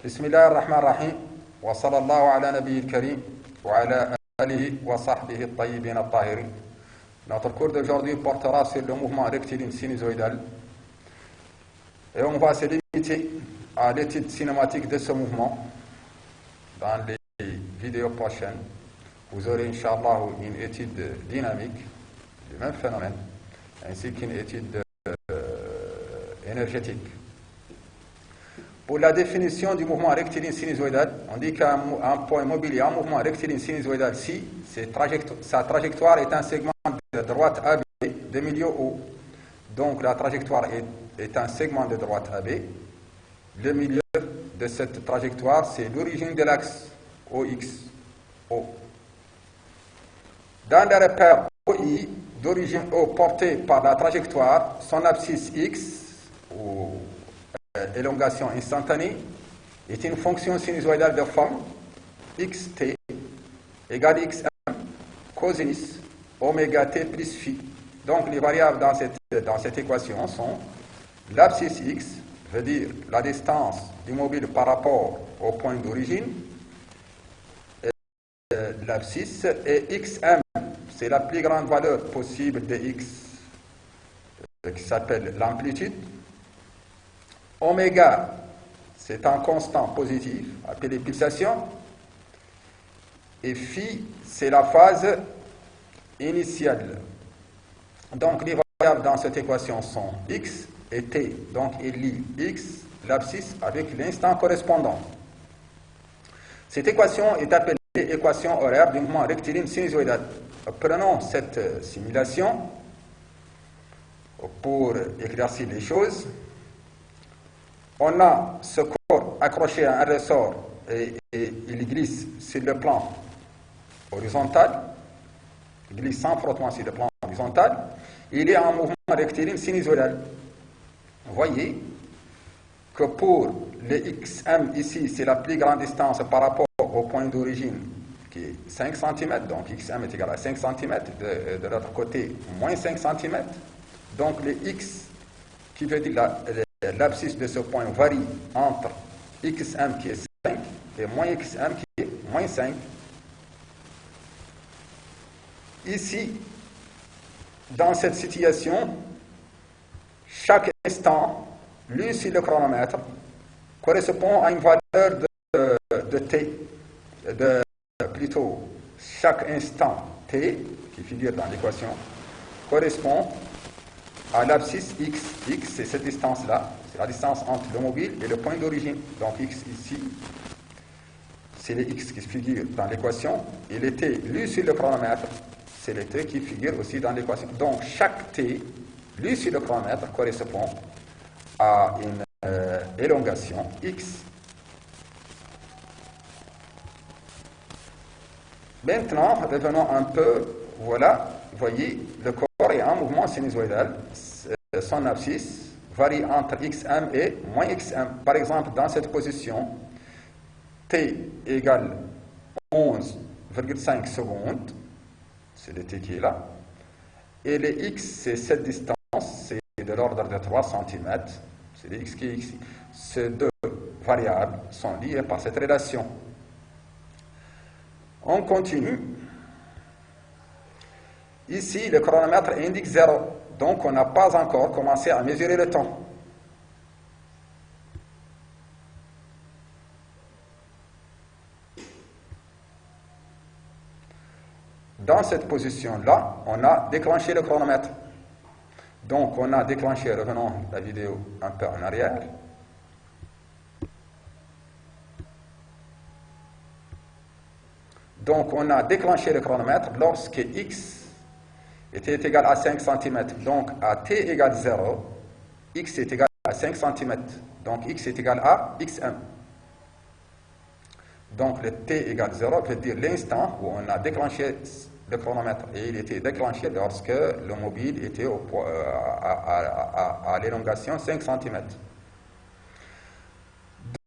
بسم الله الرحمن الرحيم وصلى الله على نبي الكريم وعلى آله وصحبه الطيبين الطاهرين. Notre cours d'aujourd'hui portera sur le mouvement rectiligne sinusoïdal et on va se limiter à l'étude cinématique de ce mouvement. Dans les vidéos prochaines, vous aurez Inch'Allah une étude dynamique du même phénomène ainsi qu'une étude énergétique. Pour la définition du mouvement rectiligne sinusoïdal, on dit qu'un point mobile est un mouvement rectiligne sinusoïdal si sa trajectoire est un segment de droite AB de milieu O. Donc la trajectoire est un segment de droite AB. Le milieu de cette trajectoire, c'est l'origine de l'axe OX, O. Dans le repère OI, d'origine O porté par la trajectoire, son abscisse X, ou élongation instantanée, est une fonction sinusoïdale de forme xt égale xm cosinus oméga t plus phi. Donc les variables dans cette équation sont l'abscisse x, veut dire la distance du mobile par rapport au point d'origine, l'abscisse, et xm, c'est la plus grande valeur possible de x, qui s'appelle l'amplitude. Oméga, c'est un constant positif, appelé pulsation. Et phi, c'est la phase initiale. Donc, les variables dans cette équation sont x et t. Donc, il lie x, l'abscisse, avec l'instant correspondant. Cette équation est appelée équation horaire du mouvement rectiligne sinusoïdal. Prenons cette simulation pour éclaircir les choses. On a ce corps accroché à un ressort et il glisse sur le plan horizontal. Il glisse sans frottement sur le plan horizontal. Il est en mouvement rectiligne sinusoïdal. Vous voyez que pour le xm ici, c'est la plus grande distance par rapport au point d'origine qui est 5 cm. Donc xm est égal à 5 cm. De l'autre côté, moins 5 cm. Donc le x qui veut dire l'abscisse de ce point varie entre xm qui est 5 et moins xm qui est moins 5. Ici, dans cette situation, chaque instant, lu sur le chronomètre, correspond à une valeur de t, plutôt chaque instant t, qui figure dans l'équation, correspond à l'abscisse x. X, c'est cette distance-là, c'est la distance entre le mobile et le point d'origine. Donc x ici, c'est le x qui figure dans l'équation, et le t lu sur le chronomètre, c'est le t qui figure aussi dans l'équation. Donc chaque t lu sur le chronomètre correspond à une élongation x. Maintenant, revenons un peu, voilà, vous voyez, le corps est en mouvement sinusoïdal. Son abscisse varie entre xm et moins xm. Par exemple, dans cette position, t égale 11,5 secondes, c'est le t qui est là, et le x, c'est cette distance, c'est de l'ordre de 3 cm, c'est le x qui est ici. Ces deux variables sont liées par cette relation. On continue. Ici, le chronomètre indique 0, donc on n'a pas encore commencé à mesurer le temps. Dans cette position-là, on a déclenché le chronomètre. Donc on a déclenché, revenons la vidéo un peu en arrière. Donc on a déclenché le chronomètre lorsque x était égal à 5 cm. Donc à t égale 0, x est égal à 5 cm. Donc x est égal à xm. Donc le t égale 0 veut dire l'instant où on a déclenché le chronomètre. Et il était déclenché lorsque le mobile était à l'élongation 5 cm.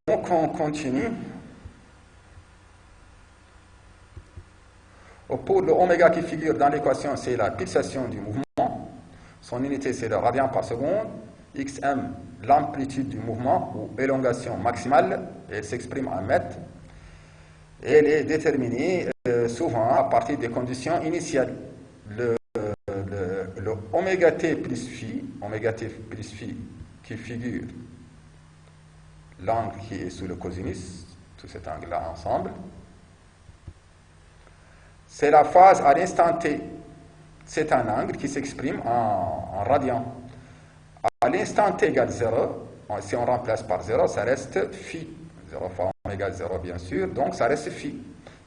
Donc on continue. Pour le oméga qui figure dans l'équation, c'est la pulsation du mouvement. Son unité, c'est le radian par seconde. xm, l'amplitude du mouvement ou élongation maximale, elle s'exprime en mètres. Elle est déterminée souvent à partir des conditions initiales. Le oméga t plus phi qui figure l'angle qui est sous le cosinus, tout cet angle-là ensemble, c'est la phase à l'instant t. C'est un angle qui s'exprime en radians. À l'instant t égale 0, si on remplace par 0, ça reste phi. 0 fois oméga 0, bien sûr, donc ça reste phi.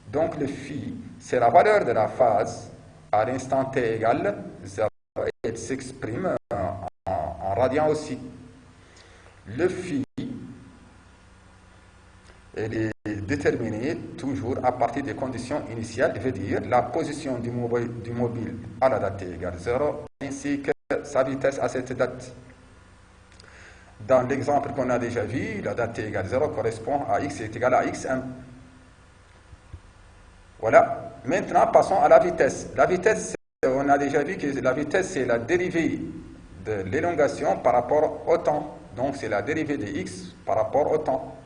Donc le phi, c'est la valeur de la phase à l'instant t égale 0. Et elle s'exprime en radians aussi. Le phi, elle est déterminée toujours à partir des conditions initiales, veut dire la position du mobile à la date t égale 0, ainsi que sa vitesse à cette date. Dans l'exemple qu'on a déjà vu, la date t égale 0 correspond à x est égal à xm. Voilà. Maintenant, passons à la vitesse. La vitesse, on a déjà vu que la vitesse, c'est la dérivée de l'élongation par rapport au temps. Donc, c'est la dérivée de x par rapport au temps.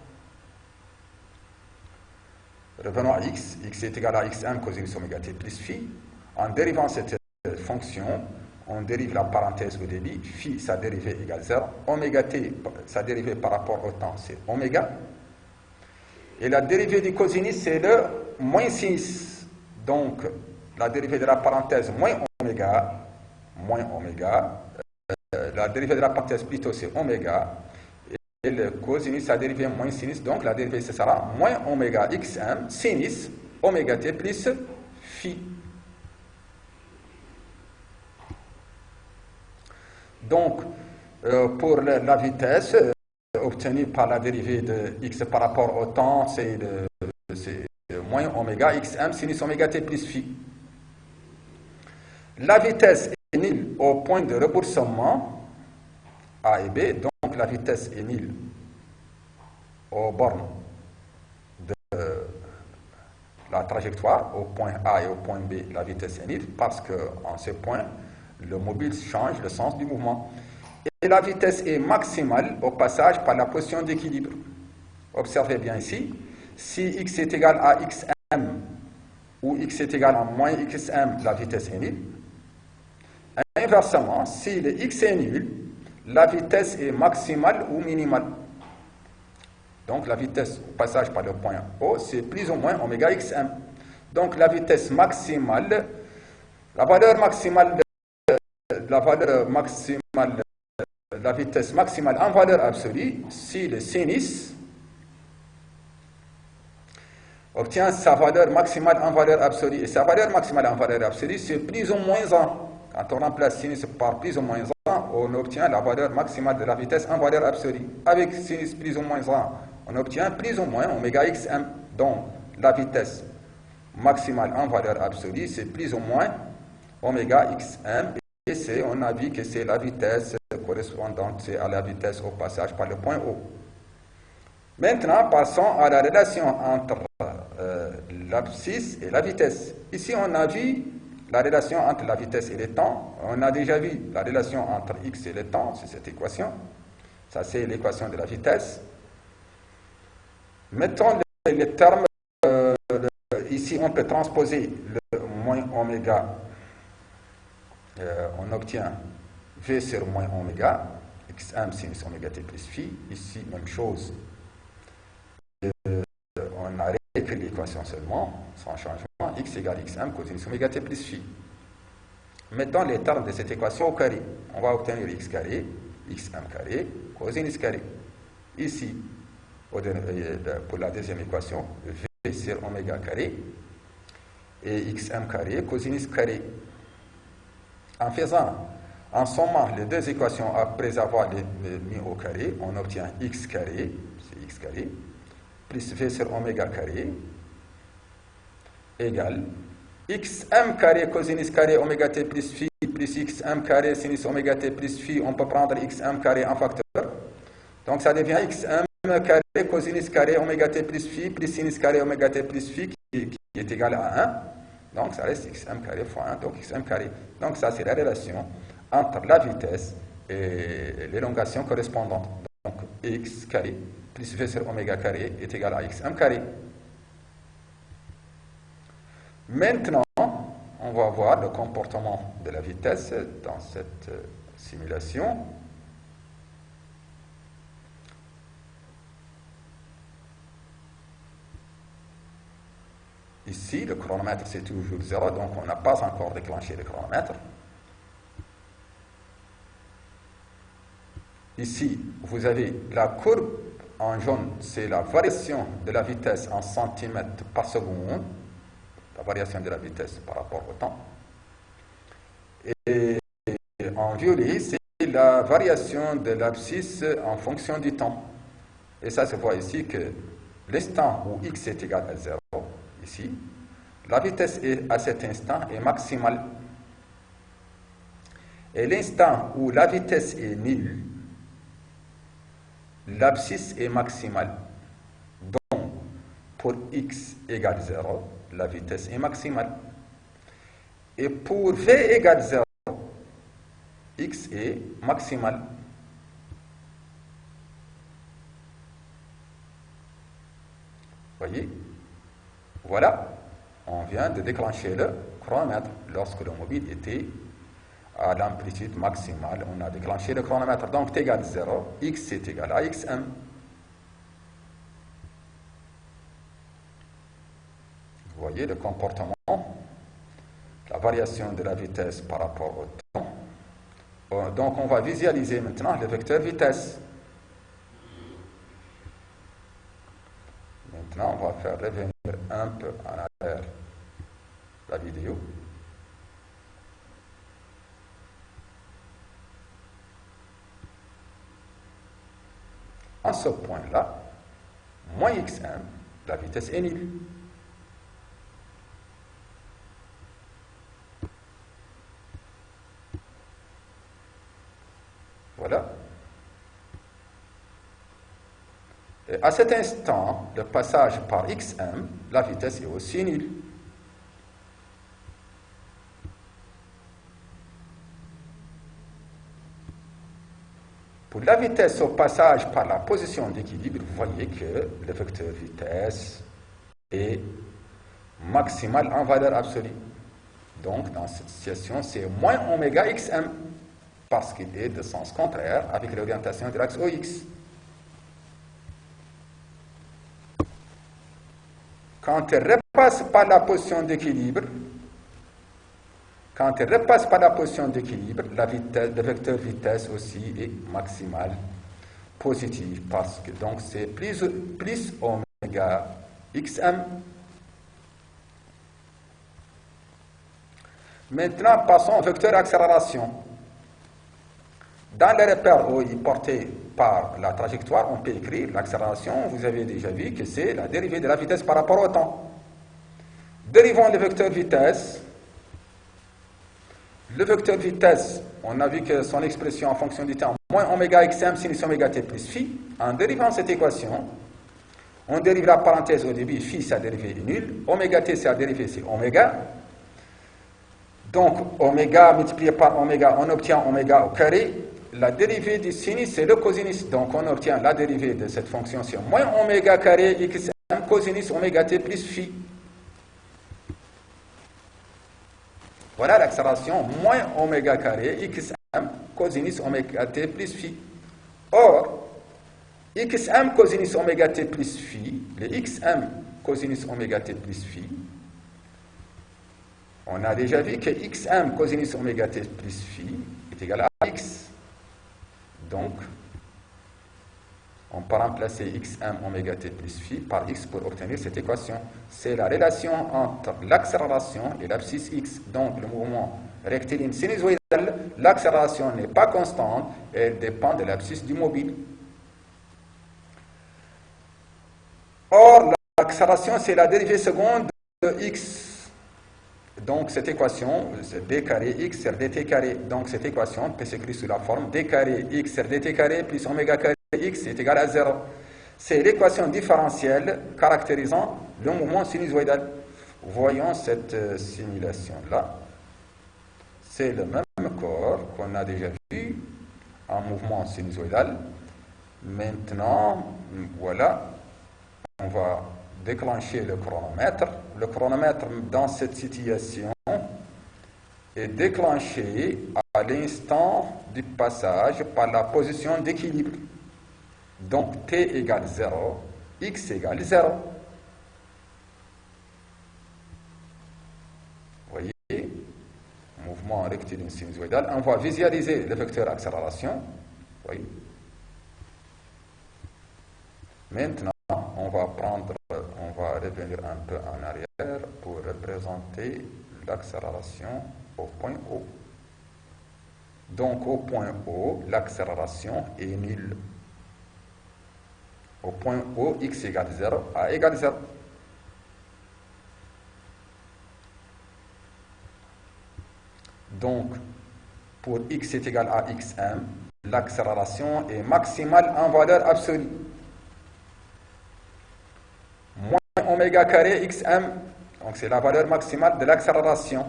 Revenons à x. X est égal à xm cosinus oméga t plus phi. En dérivant cette fonction, on dérive la parenthèse au débit. Phi, sa dérivée égale 0. Oméga t, sa dérivée par rapport au temps, c'est oméga. Et la dérivée du cosinus, c'est le moins sinus. Donc, la dérivée de la parenthèse moins oméga. La dérivée de la parenthèse plutôt, c'est oméga. Et le cosinus, sa dérivée moins sinus. Donc, la dérivée, ce sera moins oméga xm sinus oméga t plus phi. Donc, pour la vitesse obtenue par la dérivée de x par rapport au temps, c'est moins oméga xm sinus oméga t plus phi. La vitesse est nulle au point de rebroussement A et B, donc la vitesse est nulle aux bornes de la trajectoire, au point A et au point B, la vitesse est nulle, parce qu'en ces points, le mobile change le sens du mouvement. Et la vitesse est maximale au passage par la position d'équilibre. Observez bien ici, si x est égal à xm ou x est égal à moins xm, la vitesse est nulle. Inversement, si le x est nul, la vitesse est maximale ou minimale. Donc la vitesse au passage par le point O, c'est plus ou moins oméga xm. Donc la vitesse maximale, la vitesse maximale en valeur absolue, si le sinus obtient sa valeur maximale en valeur absolue, et sa valeur maximale en valeur absolue, c'est plus ou moins 1. Quand on remplace sinus par plus ou moins 1, on obtient la valeur maximale de la vitesse en valeur absolue. Avec sinus plus ou moins 1, on obtient plus ou moins oméga xm. Donc, la vitesse maximale en valeur absolue, c'est plus ou moins oméga xm. Et on a vu que c'est la vitesse correspondante à la vitesse au passage par le point O. Maintenant, passons à la relation entre l'abscisse et la vitesse. Ici, on a vu la relation entre la vitesse et le temps. On a déjà vu la relation entre x et le temps, c'est cette équation. Ça, c'est l'équation de la vitesse. Mettons les termes. Ici, on peut transposer le moins oméga. On obtient v sur moins oméga, xm sinus oméga t plus phi. Ici, même chose. On a réécrit l'équation seulement, sans changement, x égale xm cosinus oméga t plus phi. Mettons les termes de cette équation au carré. On va obtenir x carré, xm carré, cosinus carré. Ici, pour la deuxième équation, v sur oméga carré et xm carré, cosinus carré. En sommant les deux équations après avoir les mis au carré, on obtient x carré, c'est x carré, plus v sur oméga carré, égale xm carré cosinus carré oméga t plus phi plus xm carré sinus oméga t plus phi. On peut prendre xm carré en facteur. Donc ça devient xm carré cosinus carré oméga t plus phi plus sinus carré oméga t plus phi qui est égal à 1. Donc ça reste xm carré fois 1, donc xm carré. Donc ça c'est la relation entre la vitesse et l'élongation correspondante. Donc x carré plus v sur oméga carré est égal à xm carré. Maintenant, on va voir le comportement de la vitesse dans cette simulation. Ici, le chronomètre, c'est toujours 0, donc on n'a pas encore déclenché le chronomètre. Ici, vous avez la courbe en jaune, c'est la variation de la vitesse en centimètres par seconde, la variation de la vitesse par rapport au temps. Et en violet, c'est la variation de l'abscisse en fonction du temps. Et ça se voit ici que l'instant où x est égal à 0, ici, la vitesse à cet instant est maximale. Et l'instant où la vitesse est nulle, l'abscisse est maximale. Donc, pour x égale 0, la vitesse est maximale. Et pour v égale 0, x est maximal. Voyez? Voilà, on vient de déclencher le chronomètre. Lorsque le mobile était à l'amplitude maximale, on a déclenché le chronomètre. Donc t égale 0, x est égal à xm. Vous voyez le comportement, la variation de la vitesse par rapport au temps. Donc on va visualiser maintenant le vecteur vitesse. Maintenant, on va faire revenir un peu en arrière la vidéo. À ce point-là, moins xm, la vitesse est nulle. Voilà. Et à cet instant, le passage par xm, la vitesse est aussi nulle. Pour la vitesse au passage par la position d'équilibre, vous voyez que le vecteur vitesse est maximal en valeur absolue. Donc, dans cette situation, c'est moins oméga xm, parce qu'il est de sens contraire avec l'orientation de l'axe OX. Quand il repasse par la position d'équilibre, le vecteur vitesse aussi est maximal positif, parce que donc c'est plus oméga xm. Maintenant, passons au vecteur accélération. Dans le repère OI porté par la trajectoire, on peut écrire l'accélération. Vous avez déjà vu que c'est la dérivée de la vitesse par rapport au temps. Dérivons le vecteur vitesse. Le vecteur vitesse, on a vu que son expression en fonction du temps, moins oméga xm sinus oméga t plus phi. En dérivant cette équation, on dérive la parenthèse au début, phi, sa dérivée est nulle. Oméga t, sa dérivée, c'est oméga. Donc, oméga multiplié par oméga, on obtient oméga au carré. La dérivée du sinus, c'est le cosinus. Donc, on obtient la dérivée de cette fonction sur moins oméga carré xm cosinus oméga t plus phi. Voilà l'accélération moins oméga carré xm cosinus oméga t plus phi. Or, xm cosinus oméga t plus phi, le xm cosinus oméga t plus phi, on a déjà vu que xm cosinus oméga t plus phi est égal à x. Donc, on peut remplacer xm oméga t plus phi par x pour obtenir cette équation. C'est la relation entre l'accélération et l'abscisse x. Donc, le mouvement rectiligne sinusoïdal, l'accélération n'est pas constante, elle dépend de l'abscisse du mobile. Or, l'accélération, c'est la dérivée seconde de x. Donc, cette équation, c'est d carré x sur dt carré. Donc, cette équation peut s'écrire sous la forme d carré x sur dt carré plus oméga carré x est égal à 0. C'est l'équation différentielle caractérisant le mouvement sinusoïdal. Voyons cette simulation-là. C'est le même corps qu'on a déjà vu un mouvement sinusoïdal. Maintenant, voilà, on va déclencher le chronomètre. Le chronomètre, dans cette situation, est déclenché à l'instant du passage par la position d'équilibre. Donc, t égale 0, x égale 0. Vous voyez, mouvement rectiligne sinusoïdal. On va visualiser le vecteur accélération. Vous voyez. Maintenant, on va revenir un peu en arrière pour représenter l'accélération au point O. Donc, au point O, l'accélération est nulle. Au point O, x égale 0, a égale 0. Donc, pour x est égal à xm, l'accélération est maximale en valeur absolue. Moins oméga carré xm, donc c'est la valeur maximale de l'accélération.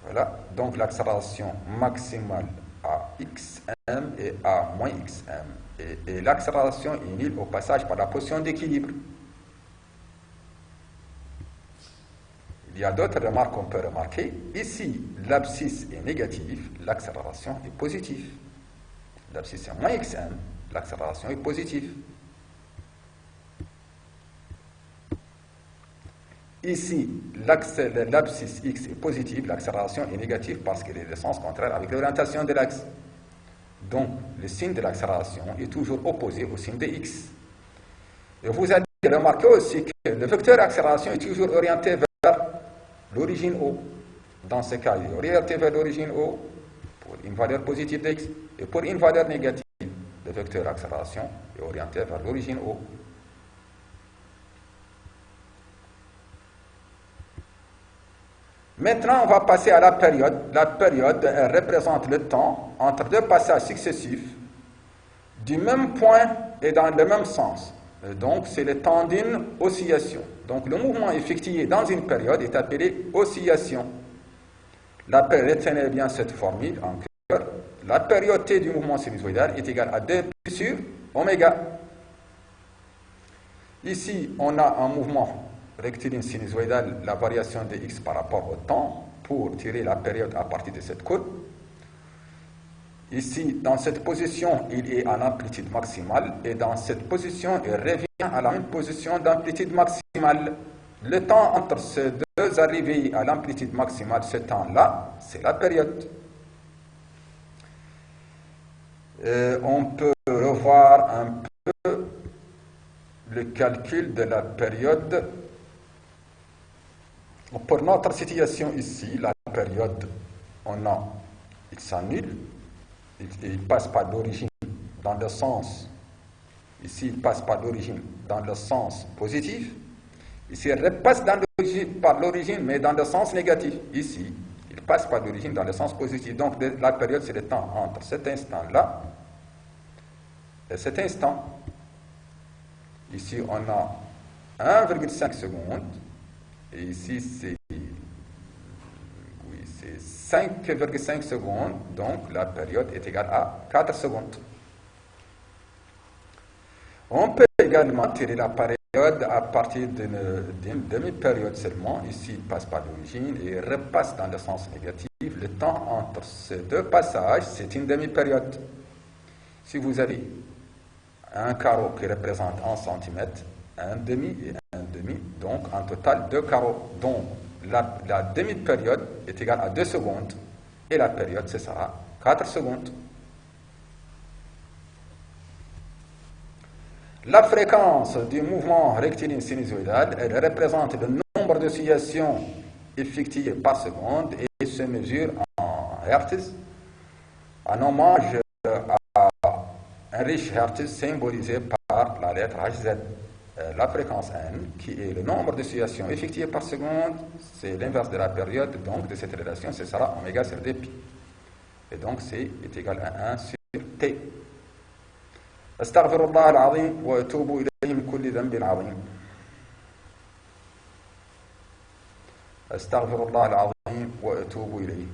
Voilà, donc l'accélération maximale à xm et à moins xm. Et l'accélération est nulle au passage par la position d'équilibre. Il y a d'autres remarques qu'on peut remarquer. Ici, l'abscisse est négative, l'accélération est positive. L'abscisse est moins xm, l'accélération est positive. Ici, l'abscisse x est positive, l'accélération est négative parce qu'elle est de sens contraire avec l'orientation de l'axe. Donc, le signe de l'accélération est toujours opposé au signe de x. Et vous allez remarquer aussi que le vecteur accélération est toujours orienté vers l'origine O. Dans ce cas, il est orienté vers l'origine O pour une valeur positive de x. Et pour une valeur négative, le vecteur accélération est orienté vers l'origine O. Maintenant, on va passer à la période. La période représente le temps entre deux passages successifs du même point et dans le même sens. Et donc, c'est le temps d'une oscillation. Donc, le mouvement effectué dans une période est appelé oscillation. Retenez bien cette formule en cœur. La période t du mouvement sinusoïdal est égale à 2 pi sur oméga. Ici, on a un mouvement rectiligne sinusoïdal, la variation de x par rapport au temps, pour tirer la période à partir de cette courbe. Ici, dans cette position, il est en amplitude maximale, et dans cette position, il revient à la même position d'amplitude maximale. Le temps entre ces deux arrivées à l'amplitude maximale, ce temps-là, c'est la période. On peut revoir un peu le calcul de la période. Pour notre situation ici, la période, on a x s'annule, il passe par l'origine dans le sens, ici il passe par l'origine dans le sens positif, ici il repasse par l'origine mais dans le sens négatif, ici il passe par l'origine dans le sens positif. Donc la période c'est le temps entre cet instant-là et cet instant. Ici on a 1,5 secondes. Et ici, c'est 5,5 secondes, donc la période est égale à 4 secondes. On peut également tirer la période à partir d'une demi-période seulement. Ici, il passe par l'origine et repasse dans le sens négatif. Le temps entre ces deux passages, c'est une demi-période. Si vous avez un carreau qui représente 1 cm, un demi et un demi, donc en total 2 carreaux. Donc la demi-période est égale à 2 secondes et la période ce sera 4 secondes. La fréquence du mouvement rectiligne sinusoïdal, elle représente le nombre d'oscillations effectuées par seconde et se mesure en Hertz, en hommage à un riche Hertz symbolisé par la lettre Hz. La fréquence n, qui est le nombre d'oscillations effectuées par seconde, c'est l'inverse de la période, donc de cette relation, ce sera oméga sur 2pi. Et donc, c'est est égal à 1 sur t. أستغفر الله العظيم وأتوب إليه من كل ذنب عظيم. أستغفر الله العظيم وأتوب إليه.